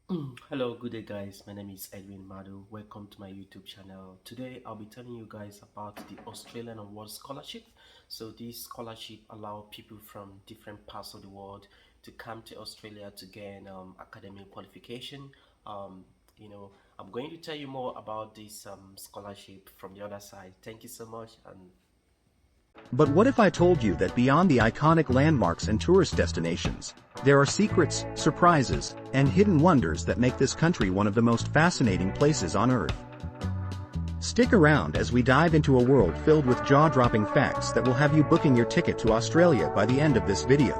Hello, good day, guys. My name is Edwin Madu. Welcome to my YouTube channel. Today, I'll be telling you guys about the Australian Award Scholarship. So, this scholarship allow people from different parts of the world to come to Australia to gain academic qualification. Um, you know, I'm going to tell you more about this scholarship from the other side. Thank you so much, and But what if I told you that beyond the iconic landmarks and tourist destinations, there are secrets, surprises, and hidden wonders that make this country one of the most fascinating places on Earth? Stick around as we dive into a world filled with jaw-dropping facts that will have you booking your ticket to Australia by the end of this video.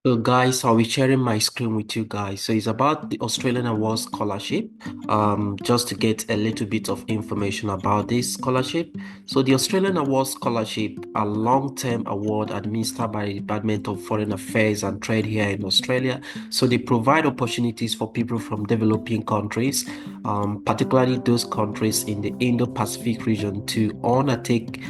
so guys, I'll be sharing my screen with you guys. So it's about the Australian Award Scholarship. Just to get a little bit of information about this scholarship. So the Australian Award Scholarship, a long-term award administered by the Department of Foreign Affairs and Trade here in Australia. So they provide opportunities for people from developing countries, particularly those countries in the Indo-Pacific region, to undertake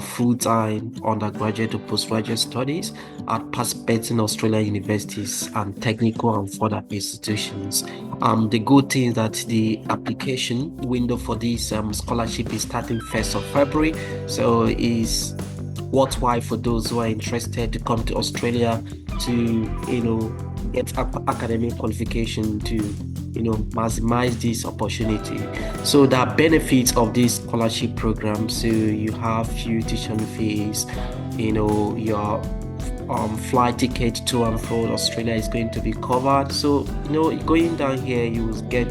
full-time undergraduate or postgraduate studies at participating Australian universities and technical and further institutions. The good thing is that the application window for this scholarship is starting 1st of February, so is worthwhile for those who are interested to come to Australia to get academic qualification to maximize this opportunity. So the benefits of this scholarship program, so you have few tuition fees, your flight ticket to and from Australia is going to be covered. So going down here, you will get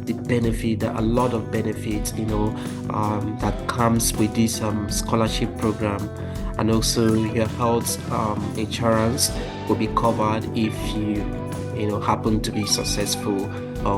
the benefit, a lot of benefits that comes with this scholarship program. And also your health insurance will be covered if you happen to be successful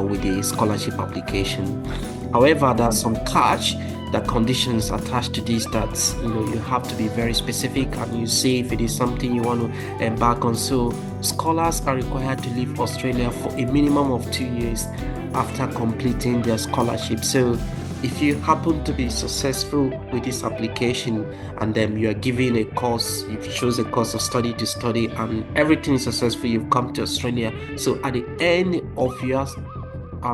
with the scholarship application. However, there are some catch, the conditions attached to this, that you have to be very specific and you see if it is something you want to embark on. So scholars are required to leave Australia for a minimum of 2 years after completing their scholarship. So if you happen to be successful with this application and then you are given a course, you've chosen a course of study to study and everything is successful, you've come to Australia. So at the end of your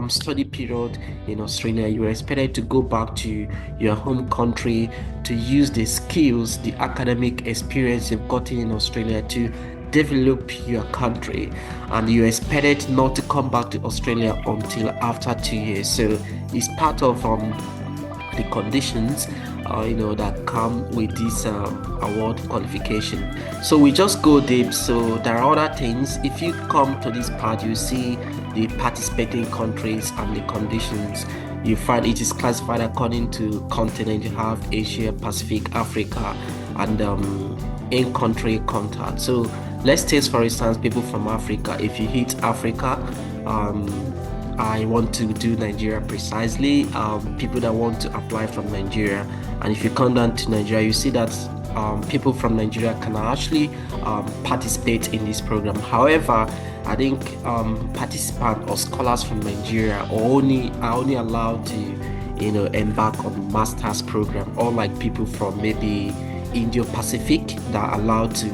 study period in Australia, you are expected to go back to your home country to use the skills, the academic experience you've gotten in Australia to develop your country, and you're expected not to come back to Australia until after 2 years. So it's part of the conditions that come with this award qualification. So we just go deep. So there are other things. If you come to this part, you see the participating countries and the conditions. You find it is classified according to continent. You have Asia, Pacific, Africa, and in-country contact. So let's take, for instance, people from Africa. If you hit Africa, I want to do Nigeria precisely. People that want to apply from Nigeria, and if you come down to Nigeria, you see that people from Nigeria can actually participate in this program. However, I think participants or scholars from Nigeria are only allowed to embark on master's program, or like people from maybe Indo-Pacific that are allowed to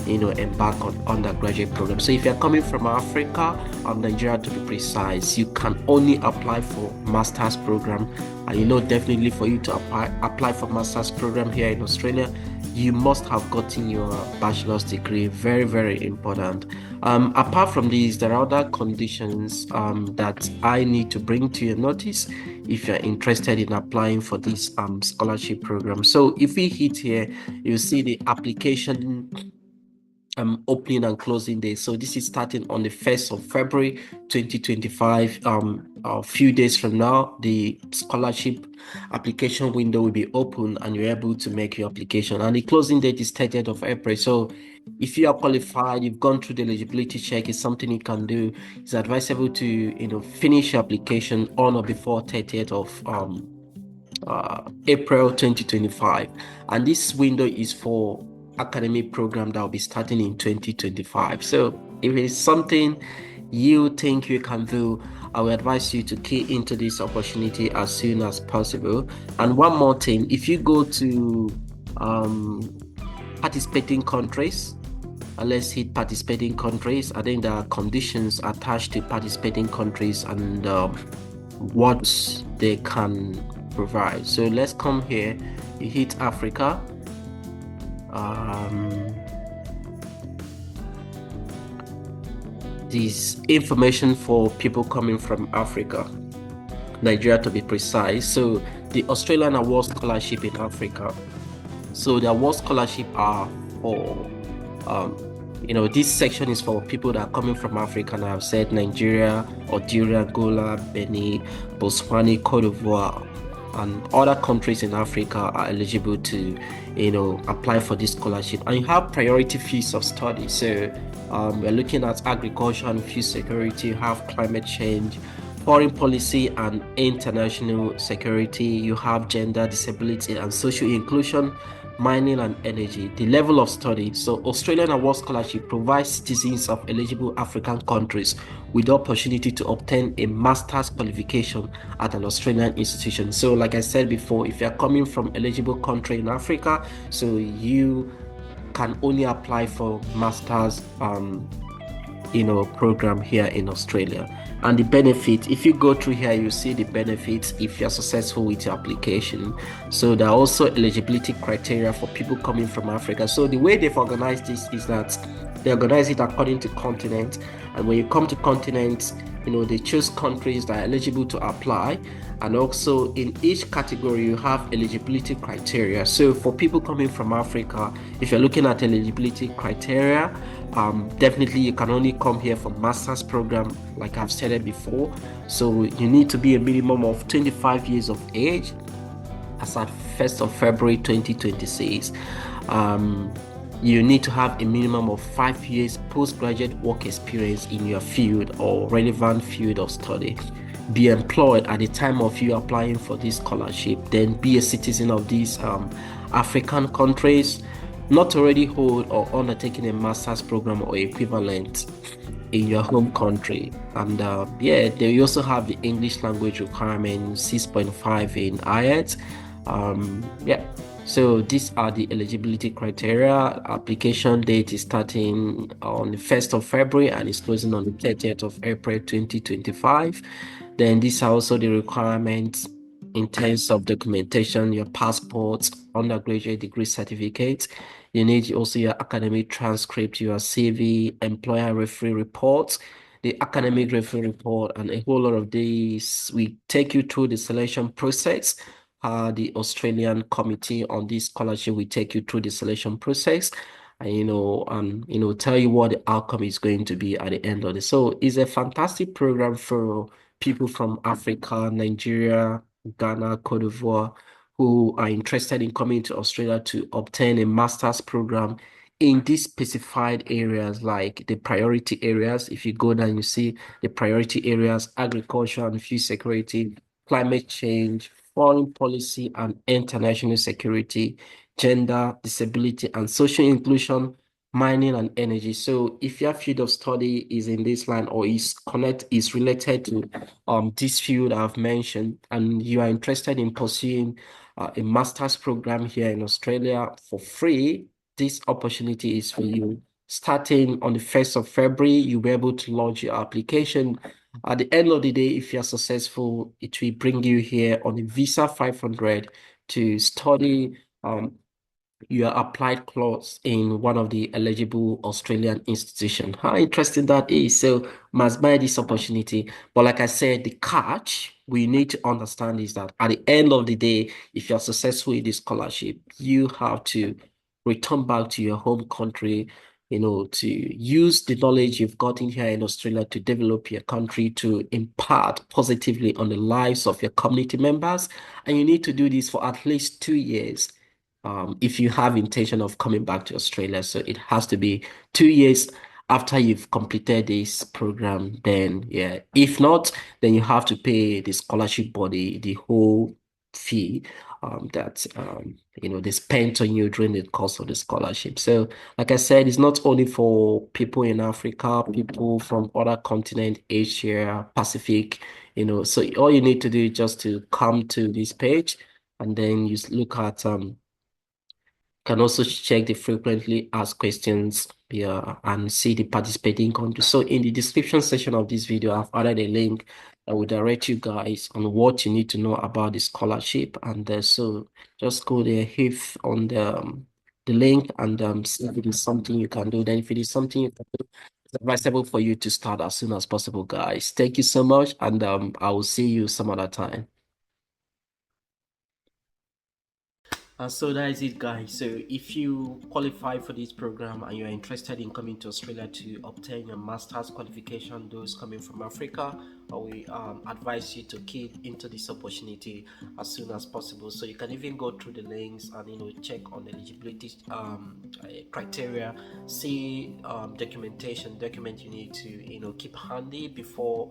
embark on undergraduate program. So if you're coming from Africa or Nigeria to be precise, you can only apply for master's program. And definitely for you to apply for master's program here in Australia, you must have gotten your bachelor's degree. Very, very important. Apart from these, there are other conditions that I need to bring to your notice if you're interested in applying for this scholarship program. So if we hit here, you see the application opening and closing day. So this is starting on the 1st of February 2025. A few days from now, the scholarship application window will be open and you're able to make your application, and the closing date is 30th of April. So if you are qualified, you've gone through the eligibility check, it's something you can do. It's advisable to finish your application on or before 30th of April 2025, and this window is for academic program that will be starting in 2025. So if it's something you think you can do, I will advise you to key into this opportunity as soon as possible. And one more thing, if you go to participating countries, let's hit participating countries. I think there are conditions attached to participating countries and what they can provide. So let's come here. You hit Africa. Um, this information for people coming from Africa, Nigeria to be precise. So the Australian Award Scholarship in Africa. So the award scholarship are for, um, this section is for people that are coming from Africa. And I've said Nigeria, Algeria, Angola, Benin, Botswana, Cote d'Ivoire, and other countries in Africa are eligible to, apply for this scholarship. And you have priority fields of study. So we're looking at agriculture and food security, you have climate change, foreign policy and international security, you have gender, disability, and social inclusion, mining and energy. The level of study. So Australian Award Scholarship provides citizens of eligible African countries with the opportunity to obtain a master's qualification at an Australian institution. So like I said before, if you're coming from eligible country in Africa, so you can only apply for master's program here in Australia. And the benefit, if you go through here, you see the benefits if you're successful with your application. So there are also eligibility criteria for people coming from Africa. So the way they've organized this is that they organize it according to continent. And when you come to continents, they choose countries that are eligible to apply. And also in each category, you have eligibility criteria. So for people coming from Africa, if you're looking at eligibility criteria, definitely you can only come here for master's program, like I've stated before. So you need to be a minimum of 25 years of age as at 1st of February 2026. You need to have a minimum of 5 years postgraduate work experience in your field or relevant field of study. Be employed at the time of you applying for this scholarship. Then be a citizen of these African countries. Not already hold or undertaking a master's program or equivalent in your home country. And they also have the English language requirement 6.5 in IELTS. Yeah. So these are the eligibility criteria. Application date is starting on the 1st of February and is closing on the 30th of April 2025. Then these are also the requirements in terms of documentation, your passport, undergraduate degree certificate. You need also your academic transcript, your CV, employer referee reports, the academic referee report, and a whole lot of these. We take you through the selection process. The Australian Committee on this scholarship will take you through the selection process and tell you what the outcome is going to be at the end of it. So it's a fantastic program for people from Africa, Nigeria, Ghana, Cote d'Ivoire, who are interested in coming to Australia to obtain a master's program in these specified areas, like the priority areas. If you go down, you see the priority areas: agriculture and food security, climate change, foreign policy and international security, gender, disability, and social inclusion, mining and energy. So if your field of study is in this line or is related to this field I've mentioned, and you are interested in pursuing a master's program here in Australia for free, this opportunity is for you. Starting on the 1st of February, you'll be able to launch your application. At the end of the day, if you're successful, it will bring you here on a visa 500 to study your applied clause in one of the eligible Australian institutions. How interesting that is. So must buy this opportunity. But like I said, the catch we need to understand is that at the end of the day, if you're successful in this scholarship, you have to return back to your home country, to use the knowledge you've gotten here in Australia to develop your country, to impart positively on the lives of your community members. And you need to do this for at least 2 years if you have intention of coming back to Australia. So it has to be 2 years after you've completed this program. Then, yeah, if not, then you have to pay the scholarship body the whole fee that they spent on you during the course of the scholarship. So, like I said, it's not only for people in Africa, people from other continents, Asia, Pacific. So all you need to do is just to come to this page and then you look at can also check the frequently asked questions yeah, and see the participating countries. So in the description section of this video, I've added a link that will direct you guys on what you need to know about the scholarship. And so just go there, hit on the link, and see if it is something you can do. Then if it is something you can do, it's advisable for you to start as soon as possible, guys. Thank you so much, and I will see you some other time. So that is it, guys. So if you qualify for this program and you're interested in coming to Australia to obtain your master's qualification, those coming from Africa, we advise you to key into this opportunity as soon as possible. So you can even go through the links and check on the eligibility criteria, see document you need to keep handy before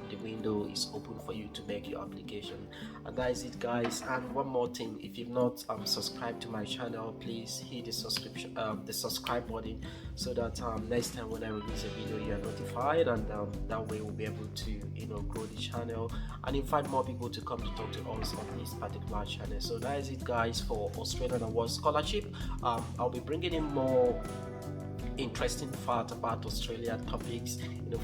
the window is open for you to make your application. And that is it, guys. And one more thing, if you've not subscribed to my channel, please hit the subscribe button, so that next time when I release a video you are notified, and that way we'll be able to grow the channel and invite more people to come to talk to us on this particular channel. So that is it, guys, for Australian Award Scholarship. I'll be bringing in more interesting fact about Australia topics,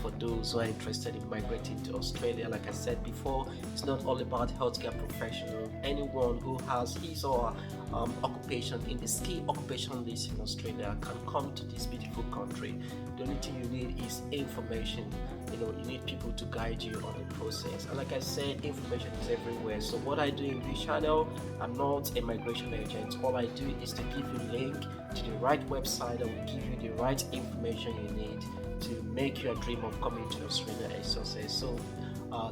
for those who are interested in migrating to Australia. Like I said before, it's not all about healthcare professional. Anyone who has his or occupation in the ski occupation list in Australia can come to this beautiful country. The only thing you need is information. You need people to guide you on the process. And like I said, information is everywhere. So what I do in this channel, I'm not a migration agent. All I do is to give you a link to the right website that will give you the right information you need to make your dream of coming to Australia a success. So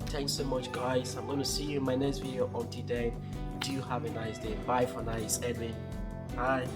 thanks so much, guys. I'm going to see you in my next video. Until then, do have a nice day. Bye for now. It's Edwin. Bye.